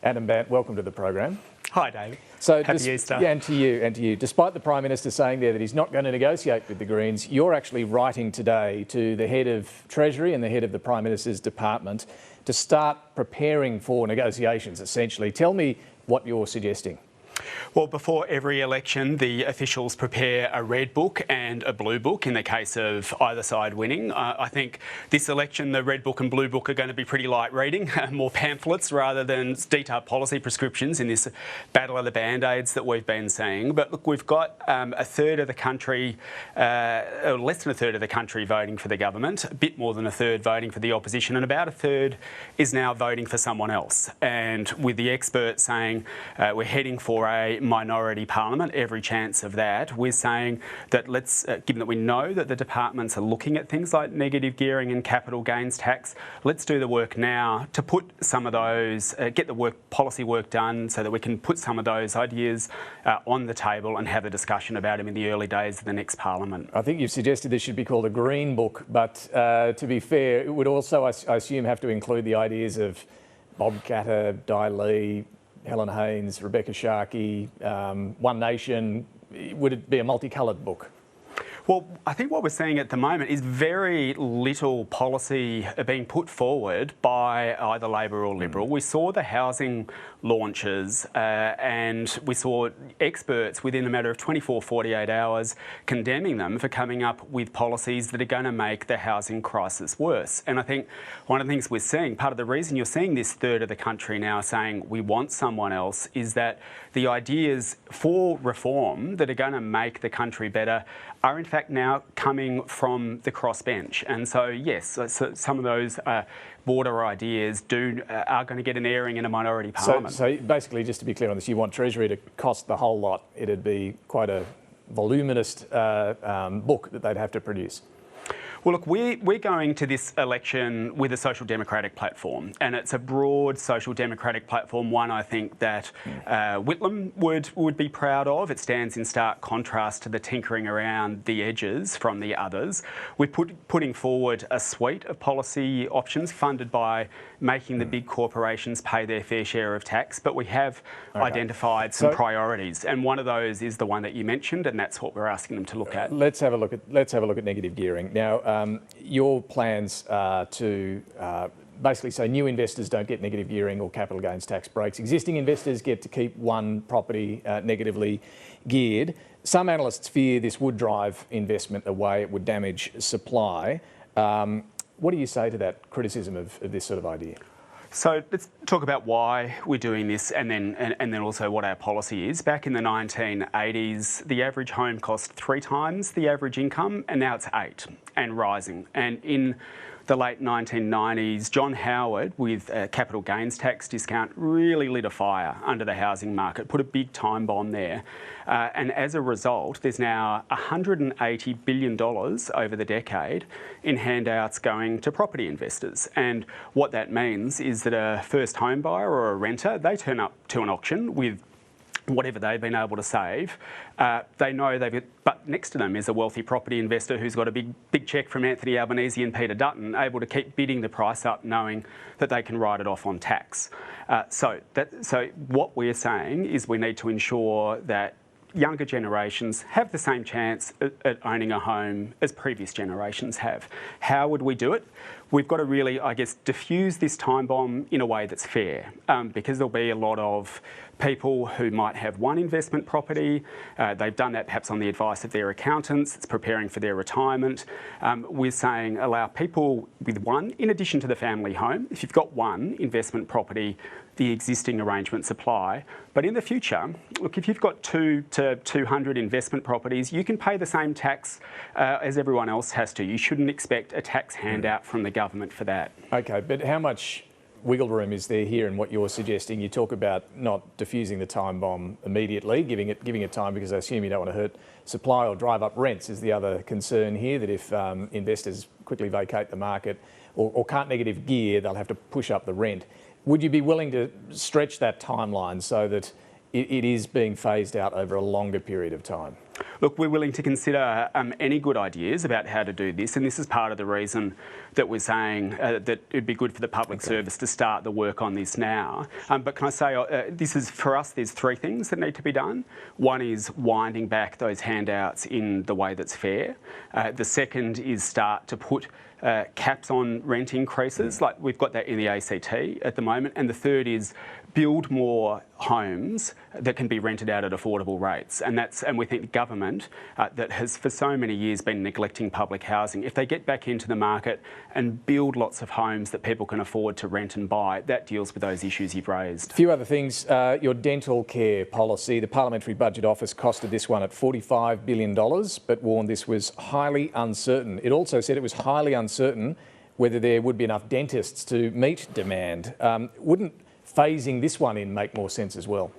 Adam Bandt, welcome to the program. Hi, David. So, Happy Easter. Yeah, and to you. Despite the Prime Minister saying there that he's not going to negotiate with the Greens, you're actually writing today to the head of Treasury and the head of the Prime Minister's department to start preparing for negotiations, essentially. Tell me what you're suggesting. Well, before every election, the officials prepare a red book and a blue book in the case of either side winning. I think this election, the red book and blue book are going to be pretty light reading, more pamphlets rather than detailed policy prescriptions in this battle of the band-aids that we've been seeing. But look, we've got a third of the country, less than a third of the country voting for the government, a bit more than a third voting for the opposition, and about a third is now voting for someone else. And with the experts saying we're heading for a minority parliament, every chance of that, we're saying that let's, given that we know that the departments are looking at things like negative gearing and capital gains tax, let's do the work now to put some of those, get the policy work done so that we can put some of those ideas on the table and have a discussion about them in the early days of the next parliament. I think you've suggested this should be called a green book, but to be fair, it would also, I assume, have to include the ideas of Bob Katter, Di Lee, Helen Haynes, Rebecca Sharkey, One Nation. Would it be a multicoloured book? Well, I think what we're seeing at the moment is very little policy being put forward by either Labor or Liberal. We saw the housing launches and we saw experts within a matter of 24, 48 hours condemning them for coming up with policies that are going to make the housing crisis worse. And I think one of the things we're seeing, part of the reason you're seeing this third of the country now saying we want someone else, is that the ideas for reform that are going to make the country better are in fact now coming from the crossbench. And so, yes, so some of those border ideas are going to get an airing in a minority parliament. So basically, just to be clear on this, you want Treasury to cost the whole lot. It'd be quite a voluminous book that they'd have to produce. Well, look, we're going to this election with a social democratic platform, and it's a broad social democratic platform, one I think that Whitlam would be proud of. It stands in stark contrast to the tinkering around the edges from the others. We're putting forward a suite of policy options funded by making the big corporations pay their fair share of tax, but we have identified some priorities, and one of those is the one that you mentioned, and that's what we're asking them to look at. Let's have a look at negative gearing now. Your plans are to basically say new investors don't get negative gearing or capital gains tax breaks. Existing investors get to keep one property negatively geared. Some analysts fear this would drive investment away, it would damage supply. What do you say to that criticism of this sort of idea? So let's talk about why we're doing this and then also what our policy is. Back in the 1980s, the average home cost 3 times the average income, and now it's 8 and rising. And in the late 1990s, John Howard, with a capital gains tax discount, really lit a fire under the housing market, put a big time bomb there. And as a result, there's now $180 billion over the decade in handouts going to property investors. And what that means is that a first home buyer or a renter, they turn up to an auction with whatever they've been able to save. They know but next to them is a wealthy property investor who's got a big cheque from Anthony Albanese and Peter Dutton, able to keep bidding the price up, knowing that they can write it off on tax. So what we're saying is we need to ensure that younger generations have the same chance at owning a home as previous generations have. How would we do it? We've got to really, I guess, diffuse this time bomb in a way that's fair, because there'll be a lot of people who might have one investment property. They've done that perhaps on the advice of their accountants. It's preparing for their retirement. We're saying allow people with one, in addition to the family home. If you've got one investment property, the existing arrangements apply. But in the future, look, if you've got 2 to 200 investment properties, you can pay the same tax as everyone else has to. You shouldn't expect a tax handout from the government for that. Okay, but how much wiggle room is there here in what you're suggesting? You talk about not diffusing the time bomb immediately, giving it time, because I assume you don't want to hurt supply or drive up rents is the other concern here, that if investors quickly vacate the market or can't negative gear, they'll have to push up the rent. Would you be willing to stretch that timeline so that it is being phased out over a longer period of time? Look, we're willing to consider any good ideas about how to do this, and this is part of the reason that we're saying that it'd be good for the public service to start the work on this now. But can I say, this is, for us, there's three things that need to be done. One is winding back those handouts in the way that's fair. The second is start to put caps on rent increases, like we've got that in the ACT at the moment. And the third is build more homes that can be rented out at affordable rates. And we think the government that has for so many years been neglecting public housing, if they get back into the market and build lots of homes that people can afford to rent and buy, that deals with those issues you've raised. A few other things. Your dental care policy, the Parliamentary Budget Office costed this one at $45 billion, but warned this was highly uncertain. It also said it was highly uncertain whether there would be enough dentists to meet demand. Wouldn't phasing this one in make more sense as well?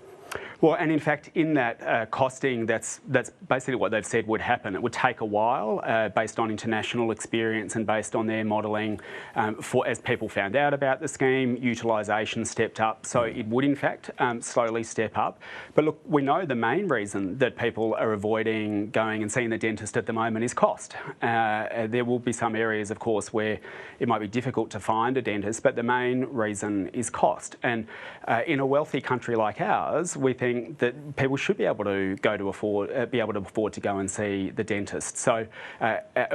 Well, and in fact, in that costing, that's basically what they've said would happen. It would take a while, based on international experience and based on their modelling. As people found out about the scheme, utilisation stepped up, so it would in fact slowly step up. But look, we know the main reason that people are avoiding going and seeing the dentist at the moment is cost. There will be some areas, of course, where it might be difficult to find a dentist, but the main reason is cost. And in a wealthy country like ours, we think that people should be able to afford to go and see the dentist. So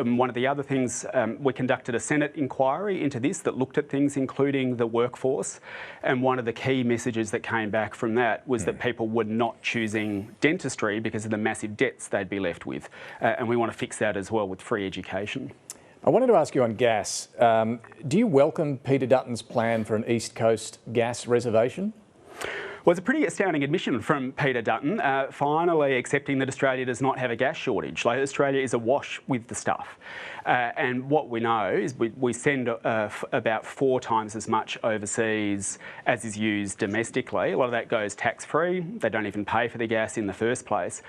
one of the other things, we conducted a Senate inquiry into this that looked at things including the workforce, and one of the key messages that came back from that was that people were not choosing dentistry because of the massive debts they'd be left with, and we want to fix that as well with free education. I wanted to ask you on gas. Do you welcome Peter Dutton's plan for an East Coast gas reservation? Well, it's a pretty astounding admission from Peter Dutton, finally accepting that Australia does not have a gas shortage. Like, Australia is awash with the stuff. And what we know is we send about 4 times as much overseas as is used domestically. A lot of that goes tax-free. They don't even pay for the gas in the first place.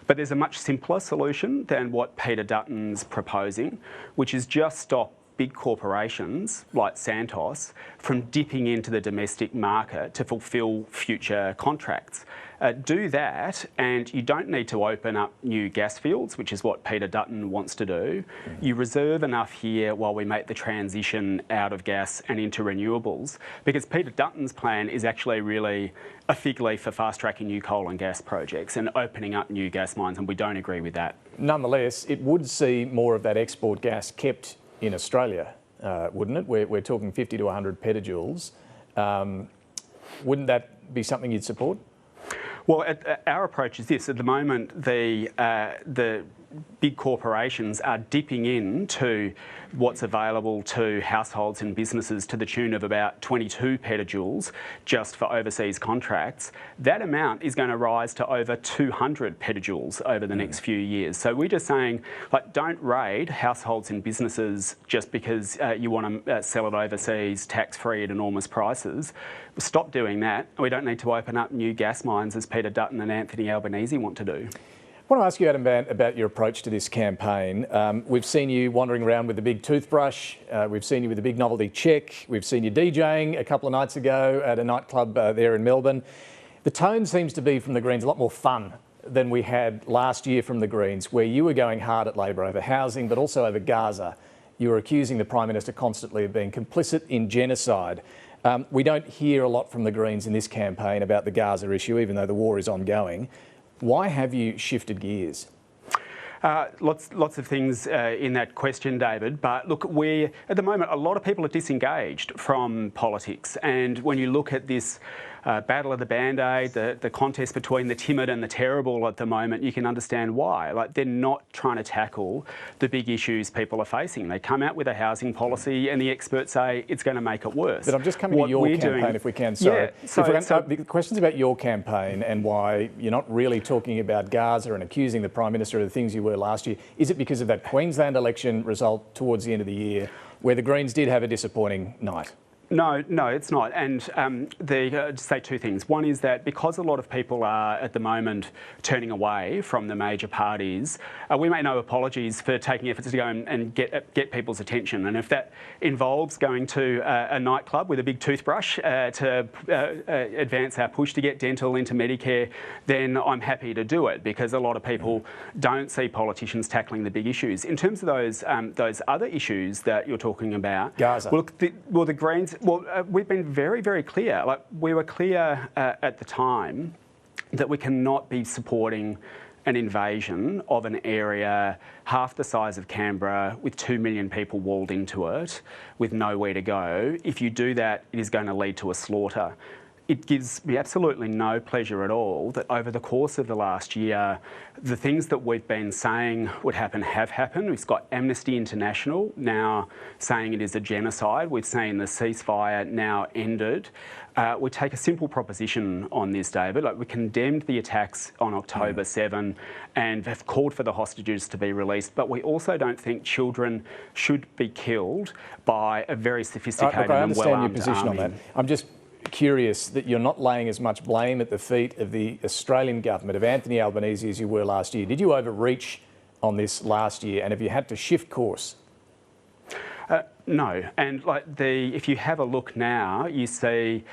But there's a much simpler solution than what Peter Dutton's proposing, which is just stop big corporations like Santos from dipping into the domestic market to fulfil future contracts. Do that, and you don't need to open up new gas fields, which is what Peter Dutton wants to do. You reserve enough here while we make the transition out of gas and into renewables, because Peter Dutton's plan is actually really a fig leaf for fast-tracking new coal and gas projects and opening up new gas mines, and we don't agree with that. Nonetheless, it would see more of that export gas kept in Australia, wouldn't it? We're talking 50 to 100 petajoules. Wouldn't that be something you'd support? Well, our approach is this. At the moment, the big corporations are dipping into what's available to households and businesses to the tune of about 22 petajoules just for overseas contracts. That amount is going to rise to over 200 petajoules over the next few years. So we're just saying, like, don't raid households and businesses just because you want to sell it overseas tax-free at enormous prices. Stop doing that. We don't need to open up new gas mines as Peter Dutton and Anthony Albanese want to do. I want to ask you, Adam Bandt, about your approach to this campaign. We've seen you wandering around with a big toothbrush. We've seen you with a big novelty check. We've seen you DJing a couple of nights ago at a nightclub there in Melbourne. The tone seems to be from the Greens a lot more fun than we had last year from the Greens, where you were going hard at Labor over housing, but also over Gaza. You were accusing the Prime Minister constantly of being complicit in genocide. We don't hear a lot from the Greens in this campaign about the Gaza issue, even though the war is ongoing. Why have you shifted gears? Lots of things in that question, David. But look, at the moment, a lot of people are disengaged from politics. And when you look at this battle of the Band-Aid, the contest between the timid and the terrible at the moment, you can understand why. Like, they're not trying to tackle the big issues people are facing. They come out with a housing policy and the experts say it's going to make it worse. But I'm just coming to your campaign, if we can. Sorry. Yeah, the question's about your campaign and why you're not really talking about Gaza and accusing the Prime Minister of the things you were last year. Is it because of that Queensland election result towards the end of the year where the Greens did have a disappointing night? No, it's not. And to say two things. One is that because a lot of people are at the moment turning away from the major parties, we make no apologies for taking efforts to go and get people's attention. And if that involves going to a nightclub with a big toothbrush to advance our push to get dental into Medicare, then I'm happy to do it, because a lot of people don't see politicians tackling the big issues. In terms of those other issues that you're talking about, Gaza. The Greens. Well, we've been very, very clear. Like, we were clear at the time that we cannot be supporting an invasion of an area half the size of Canberra with 2 million people walled into it with nowhere to go. If you do that, it is going to lead to a slaughter. It gives me absolutely no pleasure at all that over the course of the last year, the things that we've been saying would happen have happened. We've got Amnesty International now saying it is a genocide. We've seen the ceasefire now ended. We take a simple proposition on this, David. Like, we condemned the attacks on October 7 and have called for the hostages to be released, but we also don't think children should be killed by a very sophisticated and well-armed I understand your position on that. I'm just curious that you're not laying as much blame at the feet of the Australian government, of Anthony Albanese, as you were last year. Did you overreach on this last year, and have you had to shift course? No, and if you have a look now, you see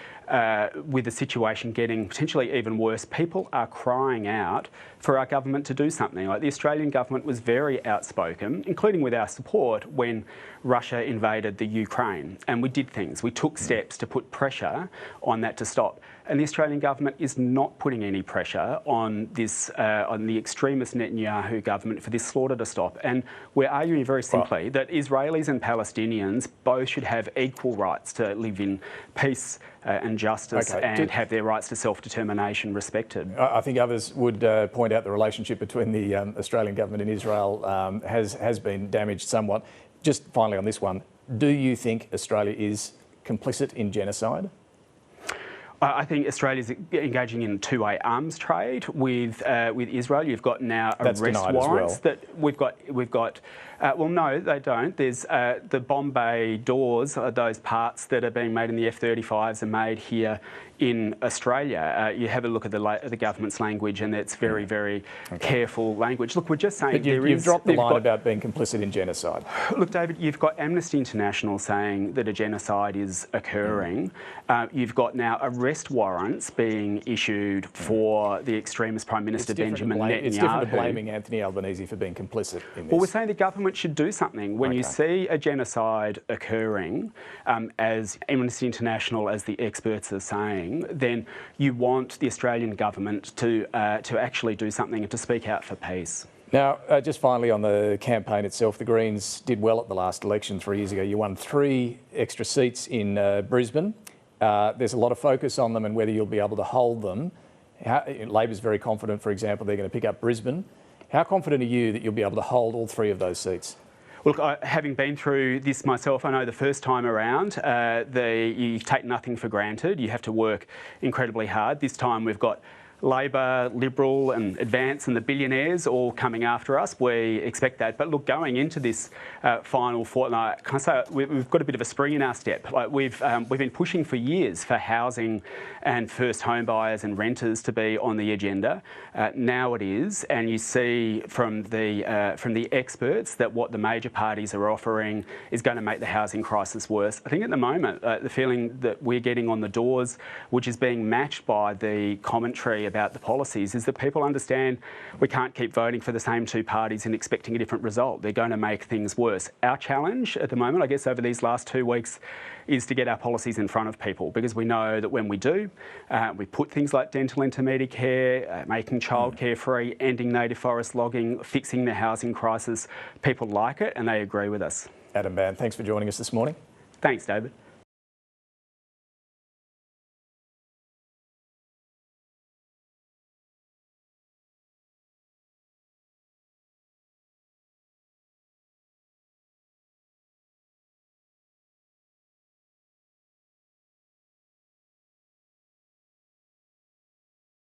with the situation getting potentially even worse, people are crying out for our government to do something. Like, the Australian government was very outspoken, including with our support, when Russia invaded the Ukraine, and we did things. We took steps to put pressure on that to stop. And the Australian government is not putting any pressure on this, on the extremist Netanyahu government for this slaughter to stop. And we're arguing very simply that Israelis and Palestinians both should have equal rights to live in peace and justice, and have their rights to self-determination respected. I think others would point out the relationship between the Australian government and Israel has been damaged somewhat. Just finally on this one, do you think Australia is complicit in genocide? I think Australia's engaging in a two-way arms trade with Israel. You've got now arrest warrants that we've got. Well, no, they don't. There's the Bombay doors, those parts that are being made in the F-35s are made here in Australia. You have a look at the government's language, and it's very, very careful language. Look, we're just saying you've dropped the line about being complicit in genocide. Look, David, you've got Amnesty International saying that a genocide is occurring. You've got now arrest warrants being issued for the extremist Prime Minister Benjamin Netanyahu. It's different to blaming Anthony Albanese for being complicit in this. Well, we're saying the government should do something. When you see a genocide occurring, as Amnesty International, as the experts are saying, then you want the Australian government to actually do something and to speak out for peace. Now, just finally on the campaign itself, the Greens did well at the last election 3 years ago. You won 3 extra seats in Brisbane. There's a lot of focus on them and whether you'll be able to hold them. Labor's very confident, for example, they're going to pick up Brisbane. How confident are you that you'll be able to hold all 3 of those seats? Look, having been through this myself, I know the first time around, you take nothing for granted. You have to work incredibly hard. This time we've got Labor, Liberal and Advance and the billionaires all coming after us. We expect that. But look, going into this final fortnight, can I say we've got a bit of a spring in our step. Like, we've been pushing for years for housing and first home buyers and renters to be on the agenda. Now it is, and you see from the experts that what the major parties are offering is going to make the housing crisis worse. I think at the moment the feeling that we're getting on the doors, which is being matched by the commentary about the policies, is that people understand we can't keep voting for the same 2 parties and expecting a different result. They're going to make things worse. Our challenge at the moment, I guess, over these last 2 weeks is to get our policies in front of people, because we know that when we do, we put things like dental into Medicare, making childcare free, ending native forest logging, fixing the housing crisis. People like it and they agree with us. Adam Bandt, thanks for joining us this morning. Thanks, David.